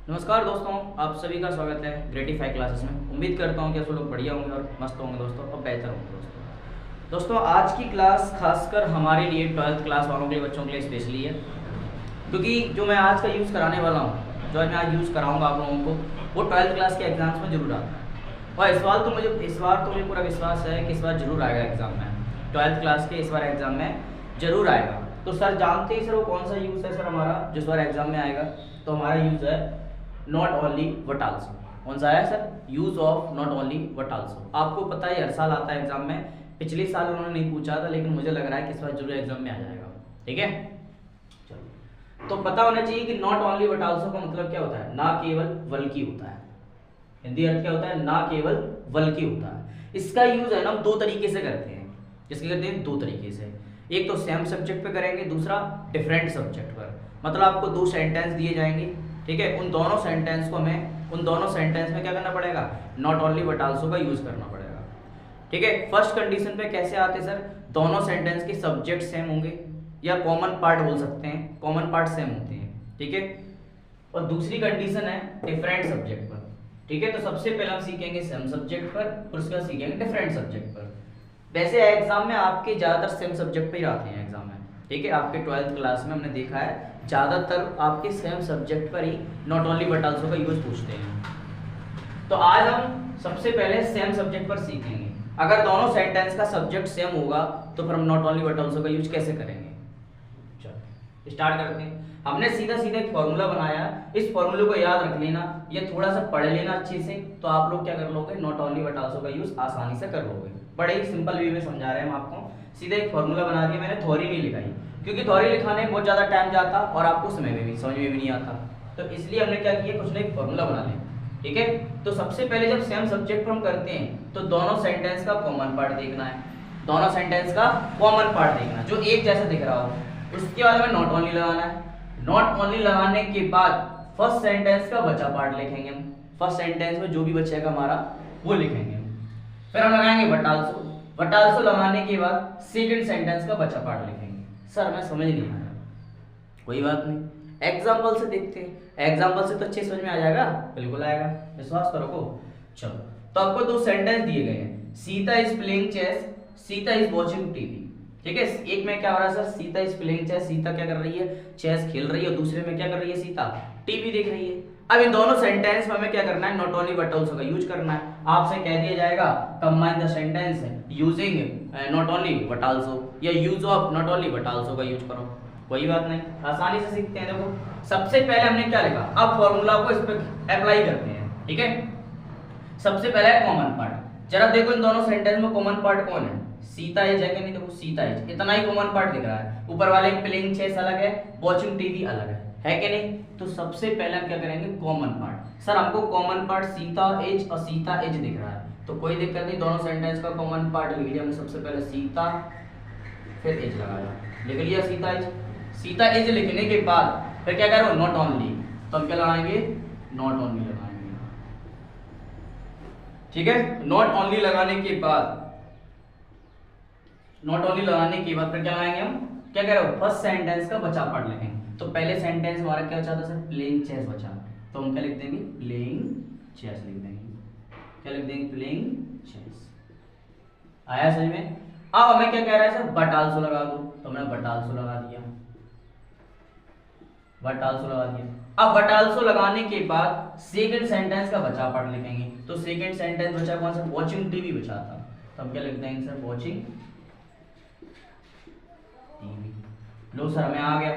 नमस्कार दोस्तों, आप सभी का स्वागत है ग्रेटिफाई क्लासेस में। उम्मीद करता हूँ कि आप सब लोग बढ़िया होंगे और मस्त होंगे दोस्तों, और बेहतर होंगे दोस्तों। आज की क्लास खासकर हमारे लिए 12th क्लास वालों के लिए, बच्चों के लिए स्पेशली है, क्योंकि जो मैं आज का यूज़ कराने वाला हूँ, जो मैं आज यूज़ कराऊँगा आप लोगों को, वो 12th क्लास के एग्जाम्स में जरूर आता है। और इस बार तो मुझे पूरा विश्वास है कि इस बार जरूर आएगा एग्जाम में, 12th क्लास के इस बार एग्जाम में जरूर आएगा। तो सर जानते ही सर वो कौन सा यूज़ है सर हमारा जो इस बार एग्जाम में आएगा? तो हमारा यूज़ है नॉट ओनली बट आल्सो। कौन सा है sir? Use of not only but also. आपको पता है हर साल आता है एग्जाम में। पिछले साल उन्होंने नहीं पूछा था, लेकिन मुझे लग रहा है कि इस बार जरूर एग्जाम में आ जाएगा। ठीक है, चलो। तो पता होना चाहिए कि नॉट ओनली बट आल्सो का मतलब क्या होता है? ना केवल बल्कि होता है। हिंदी अर्थ क्या होता है? ना केवल बल्कि होता है। इसका यूज है ना हम दो तरीके से करते हैं। जिसके करते हैं दो तरीके से, एक तो सेम सब्जेक्ट पे करेंगे, दूसरा डिफरेंट सब्जेक्ट पर। मतलब आपको दो सेंटेंस दिए जाएंगे, ठीक है, उन दोनों सेंटेंस में क्या करना पड़ेगा? नॉट ओनली बट आल्सो का यूज करना पड़ेगा। ठीक है, फर्स्ट कंडीशन पे कैसे आते सर? दोनों सेंटेंस के सब्जेक्ट सेम होंगे, या कॉमन पार्ट बोल सकते हैं, कॉमन पार्ट सेम होते हैं। ठीक है, और दूसरी कंडीशन है डिफरेंट सब्जेक्ट पर। ठीक है, तो सबसे पहले हम सीखेंगे सेम सब्जेक्ट पर, और उसके बाद सीखेंगे डिफरेंट सब्जेक्ट पर। वैसे एग्जाम में आपके ज्यादातर सेम सब्जेक्ट पे ही आते हैं एग्जाम में। ठीक है, आपके 12th क्लास में हमने देखा है ज्यादातर आपके सेम सब्जेक्ट पर ही नॉट ओनली बट आल्सो का यूज पूछते हैं। तो आज हम सबसे पहले सेम सब्जेक्ट पर सीखेंगे। अगर दोनों सेंटेंस का सब्जेक्ट सेम होगा तो फिर हम नॉट ओनली बट आल्सो का यूज कैसे करेंगे? चलो स्टार्ट करते हैं। हमने सीधा सीधा एक फॉर्मूला बनाया, इस फॉर्मूले को याद रख लेना, ये थोड़ा सा पढ़ लेना अच्छे से, तो आप लोग क्या कर लोगे? नॉट ओनली बट आल्सो का यूज आसानी से कर लोगे। बड़े ही सिंपल वे में समझा रहे हैं हम आपको। सीधा एक फॉर्मूला बना दिया, मैंने थ्योरी नहीं लिखाई, क्योंकि थ्योरी लिखाने में बहुत ज्यादा टाइम जाता और आपको समझ में भी नहीं आता। तो इसलिए हमने क्या किया, कुछ नहीं, फॉर्मूला बना लिया। ठीक है, तो सबसे पहले जब सेम सब्जेक्ट पर हम करते हैं तो दोनों सेंटेंस का कॉमन पार्ट देखना है। दोनों सेंटेंस का कॉमन पार्ट देखना है जो एक जैसा दिख रहा हो। उसके बाद हमें नॉट ओनली लगाना है। नॉट ओनली लगाने के बाद फर्स्ट सेंटेंस का बचा पार्ट लिखेंगे हम। फर्स्ट सेंटेंस में जो भी बचेगा हमारा वो लिखेंगे। फिर हम लगाएंगे बट आल्सो। बट आल्सो लगाने के बाद सेकंड सेंटेंस का बचा पार्ट लिखेंगे। सर मैं समझ नहीं आया, कोई बात नहीं, एग्जाम्पल से देखते हैं। एग्जाम्पल से तो अच्छे समझ में आ जाएगा, बिल्कुल आएगा, विश्वास तो रखो। चलो, तो आपको दो सेंटेंस दिए गए हैं। Sita is playing chess, Sita is watching TV. ठीक है, एक में क्या हो रहा है sir? Sita is playing chess, Sita क्या कर रही है? चेस खेल रही है। और दूसरे में क्या कर रही है? सीता टीवी देख रही है। अब इन दोनों सेंटेंस में हमें क्या करना है? नॉट ओनली बट आल्सो का यूज करना है। आपसे कह दिया जाएगा combine the sentence using not only but also, या use of not only but also का यूज करो। कोई बात नहीं, आसानी से सीखते हैं। देखो सबसे पहले हमने क्या लिखा, अब फॉर्मूला को इस पर अप्लाई करते हैं। ठीक है, सबसे पहले कॉमन पार्ट। जरा देखो इन दोनों सेंटेंस में कॉमन पार्ट कौन है? सीता इज है कि नहीं? देखो सीता इज, इतना ही कॉमन पार्ट दिख रहा है। ऊपर वाले प्लेइंग चेस अलग है, वॉचिंग टीवी अलग है कि नहीं? तो सबसे पहले हम क्या करेंगे? Common part. सर हमको कॉमन पार्ट सीता इज और सीता इज दिख रहा है, तो कोई दिक्कत नहीं, दोनों सेंटेंस का कॉमन पार्ट लिख लिया हमने। सबसे पहले सीता, फिर इज लगाया, लिख लिया सीता इज। सीता इज लिखने के बाद फिर क्या करो? नॉट ओनली, तो हम क्या लगाएंगे? नॉट ओनली लगाएंगे। ठीक है, नॉट ओनली लगाने के बाद, नॉट ओनली लगाने के बाद फिर क्या लगाएंगे हम? क्या कह रहे हो? फर्स्ट सेंटेंस का बचा पार्ट लिखेंगे। तो पहले सेंटेंस हमारा क्या बचा था सर? प्लेइंग चेस बचा, तो हम क्या लिख देंगे? प्लेइंग चेस लिख देंगे। क्या लिख देंगे? Playing chess. आया समझ में? अब हमें क्या कह रहा है सर? बट आल्सो लगा दो, तो हमने बट आल्सो लगा दिया। बट आल्सो लगा दिया। अब बट आल्सो लगाने के बाद सेकंड सेंटेंस का बचा पार्ट लिखेंगे। तो सेकंड सेंटेंस बचा कौन सा? वॉचिंग टीवी बचा था, तो हम क्या लिख देंगे सर? Watching TV. लो सर हमें आ गया,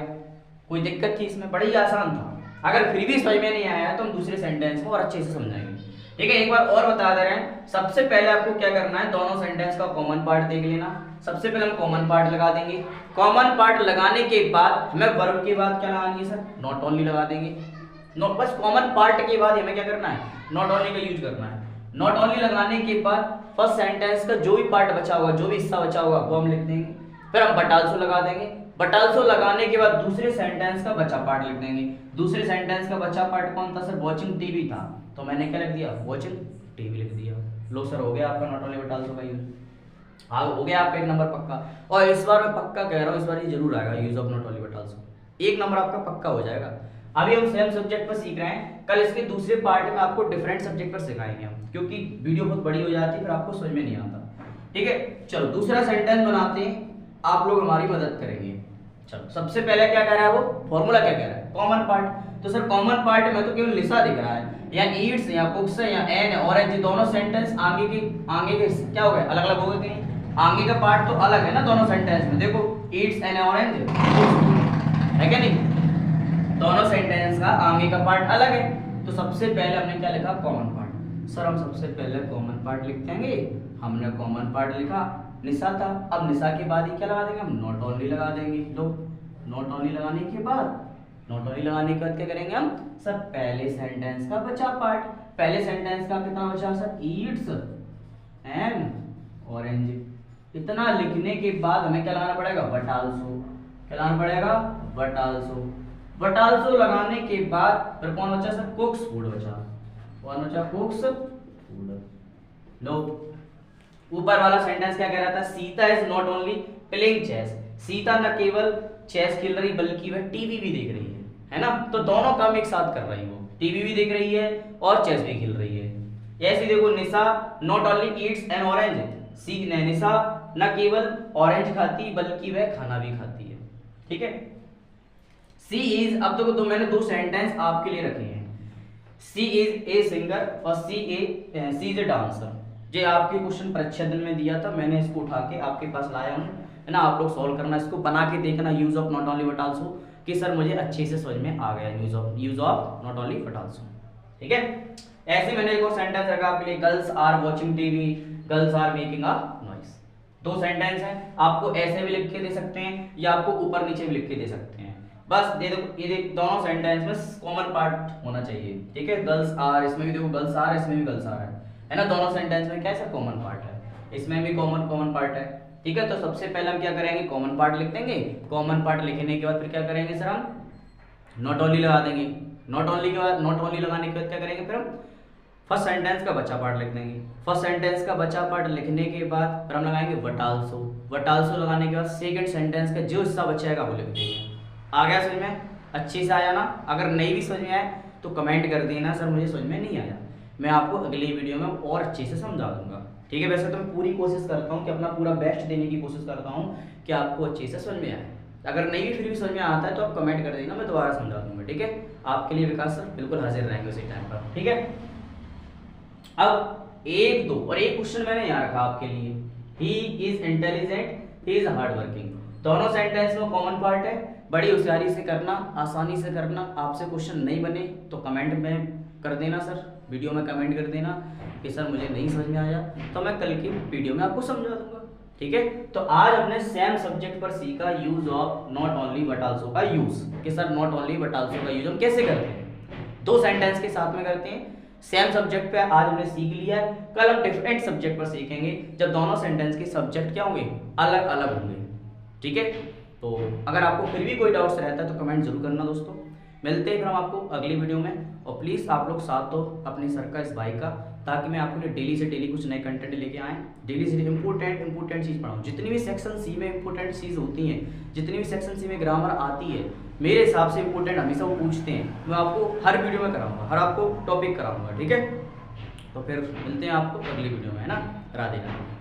कोई दिक्कत थी इसमें? बड़ी आसान था। अगर फिर भी समझ में नहीं आया तो हम दूसरे सेंटेंस को और अच्छे से समझाएंगे। ठीक है, एक बार और बता दे रहे हैं। सबसे पहले आपको क्या करना है? दोनों सेंटेंस का कॉमन पार्ट देख लेना। सबसे पहले हम कॉमन पार्ट लगा देंगे। कॉमन पार्ट लगाने के बाद हमें वर्ब के बाद क्या लगाएंगे सर? नॉट ओनली लगा देंगे। नॉट, बस कॉमन पार्ट के बाद हमें क्या करना है? नॉट ओनली का यूज करना है। नॉट ओनली लगाने के बाद फर्स्ट सेंटेंस का जो भी पार्ट बचा होगा, जो भी हिस्सा बचा होगा वो हम लिख देंगे। फिर हम बट आल्सो लगा देंगे। बट आल्सो लगाने के बाद दूसरे सेंटेंस का बचा पार्ट लिख देंगे। दूसरे सेंटेंस का बचा पार्ट कौन था सर? वॉचिंग टीवी था, तो मैंने क्या लिख दिया? वॉचिंग टीवी लिख दिया। लो सर हो गया आपका नॉट ओनली बट आल्सो का यूज। हाँ हो गया आपका एक नंबर पक्का। और इस बार मैं पक्का कह रहा हूँ, इस बार ये जरूर आएगा use of not only but also. एक नंबर आपका पक्का हो जाएगा। अभी हम सेम सब्जेक्ट पर सीख रहे हैं, कल इसके दूसरे पार्ट में आपको डिफरेंट सब्जेक्ट पर सिखाएंगे हम, क्योंकि वीडियो बहुत बड़ी हो जाती है फिर आपको समझ में नहीं आता। ठीक है, चलो दूसरा सेंटेंस बनाते हैं, आप लोग हमारी मदद करेंगे। चलो सबसे पहले क्या कह रहा है वो फॉर्मूला, क्या कह रहा है कॉमन पार्ट। तो सर कॉमन पार्ट में तो केवल निशा दिख रहा है, या ईट्स या कुक्स या एन है, ऑरेंज, दोनों सेंटेंस आगे के क्या हो गए, अलग अलग हो गए कहीं। आगे का पार्ट तो अलग है ना दोनों सेंटेंस में, देखो ईट्स एन ऑरेंज है क्या नहीं, दोनों सेंटेंस का आगे का पार्ट अलग है। तो सबसे पहले हमने क्या लिखा कॉमन पार्ट। सर हम सबसे पहले कॉमन पार्ट लिखेंगे, हमने कॉमन पार्ट लिखा निशा था, अब निशा के बाद ही क्या लगा देंगे हम, नॉट ओनली लगा देंगे। लो नॉट ओनली लगाने के बाद क्या करेंगे हम सर, पहले सेंटेंस का बचा पार्ट, पहले सेंटेंस का कितना बचा सर, ईट्स एन ऑरेंज। इतना लिखने के बाद हमें क्या लगाना पड़ेगा, बट आल्सो, क्या लगाना पड़ेगा, बट आल्सो। बट आल्सो लगाने के बाद फिर कौन बचा सर, कुक्स फूड बचा, कौन बचा, कुक्स फूड। लो ऊपर वाला सेंटेंस क्या कह रहा था, Sita is not only playing chess, Sita न केवल चेस खेल रही बल्कि वह टीवी भी देख रही है ना। तो दोनों काम एक साथ कर रही है, वो टीवी भी देख रही है और चेस भी खेल रही है। ऐसे देखो Nisha not only eats an orange, Nisha न केवल ऑरेंज खाती बल्कि वह खाना भी खाती है। ठीक है, सी इज, अब देखो तो मैंने दो सेंटेंस आपके लिए रखे हैं, सी इज ए सिंगर और सी इज ए डांसर। ये आपके क्वेश्चन परीक्षा दिन में दिया था, मैंने इसको उठा के आपके पास लाया हूँ, है ना। आप लोग सॉल्व करना, इसको बना के देखना, use of not only but also, कि सर मुझे अच्छे से समझ में आ गया use of not only but also. ठीक है, ऐसे मैंने एक और सेंटेंस रखा आपके लिए, girls are watching TV, girls are making a noise. दो सेंटेंस हैं, आपको ऐसे भी लिख के दे सकते हैं या आपको ऊपर नीचे भी लिख के दे सकते हैं। बस दे दो, ये दोनों सेंटेंस में कॉमन पार्ट होना चाहिए। ठीक है, गर्ल्स आर, इसमें भी देखो गर्ल्स आर, इसमें भी गर्ल्स आर है ना, दोनों सेंटेंस में कैसा कॉमन पार्ट है, इसमें भी कॉमन पार्ट है। ठीक है, तो सबसे पहले हम क्या करेंगे, कॉमन पार्ट लिख देंगे। कॉमन पार्ट लिखने के बाद फिर क्या करेंगे सर, हम नॉट ओनली लगा देंगे। नॉट ओनली के बाद, नॉट ओनली लगाने के बाद क्या करेंगे, फिर हम फर्स्ट सेंटेंस का बचा पार्ट लिख देंगे। फर्स्ट सेंटेंस का बचा पार्ट लिखने के बाद फिर हम लगाएंगे बट आल्सो। बट आल्सो लगाने के बाद सेकंड सेंटेंस का जो हिस्सा बचेगा वो लिख देंगे। आ गया समझ में, अच्छे से आया ना। अगर नहीं भी समझ में आए तो कमेंट कर देना सर मुझे समझ में नहीं आया, मैं आपको अगली वीडियो में और अच्छे से समझा दूंगा। ठीक है, वैसे तो मैं पूरी कोशिश करता हूँ कि अपना पूरा बेस्ट देने की कोशिश करता हूँ कि आपको अच्छे से समझ में आए। अगर नहीं भी फिर भी समझ में आता है तो आप कमेंट कर देना, मैं दोबारा समझा दूंगा। ठीक है, आपके लिए विकास सर बिल्कुल हाजिर रहेंगे उसी टाइम पर। ठीक है, अब एक दो और एक क्वेश्चन मैंने यहाँ रखा आपके लिए, he is intelligent, he is hard working. दोनों सेंटेंस में कॉमन पार्ट है, बड़ी होशियारी से करना, आसानी से करना। आपसे क्वेश्चन नहीं बने तो कमेंट में कर देना सर, वीडियो में कमेंट कर देना कि सर मुझे नहीं समझ में आया, तो मैं कल की वीडियो में आपको समझा दूंगा। ठीक है, तो आज हमने सेम सब्जेक्ट पर सीखा use of not only but also का यूज, कि sir not only but also का यूज हम कैसे करते हैं, दो सेंटेंस के साथ में करते हैं। सेम सब्जेक्ट पे आज हमने सीख लिया है, कल हम डिफरेंट सब्जेक्ट पर सीखेंगे जब दोनों सेंटेंस के सब्जेक्ट क्या होंगे, अलग अलग होंगे। ठीक है, तो अगर आपको फिर भी कोई डाउट्स रहता है तो कमेंट जरूर करना दोस्तों। मिलते हैं फिर हम आपको अगली वीडियो में, और प्लीज़ आप लोग साथ दो अपने सर का, इस भाई का, ताकि मैं आपके लिए डेली से डेली कुछ नए कंटेंट लेके आएँ, डेली से इंपॉर्टेंट चीज़ पढ़ाऊँ। जितनी भी सेक्शन सी में इंपॉर्टेंट चीज़ होती हैं, जितनी भी सेक्शन सी में ग्रामर आती है, मेरे हिसाब से इंपॉर्टेंट हमेशा वो पूछते हैं, मैं आपको हर वीडियो में कराऊंगा, हर आपको टॉपिक कराऊंगा। ठीक है, तो फिर मिलते हैं आपको अगली वीडियो में, है ना। राधे राधे।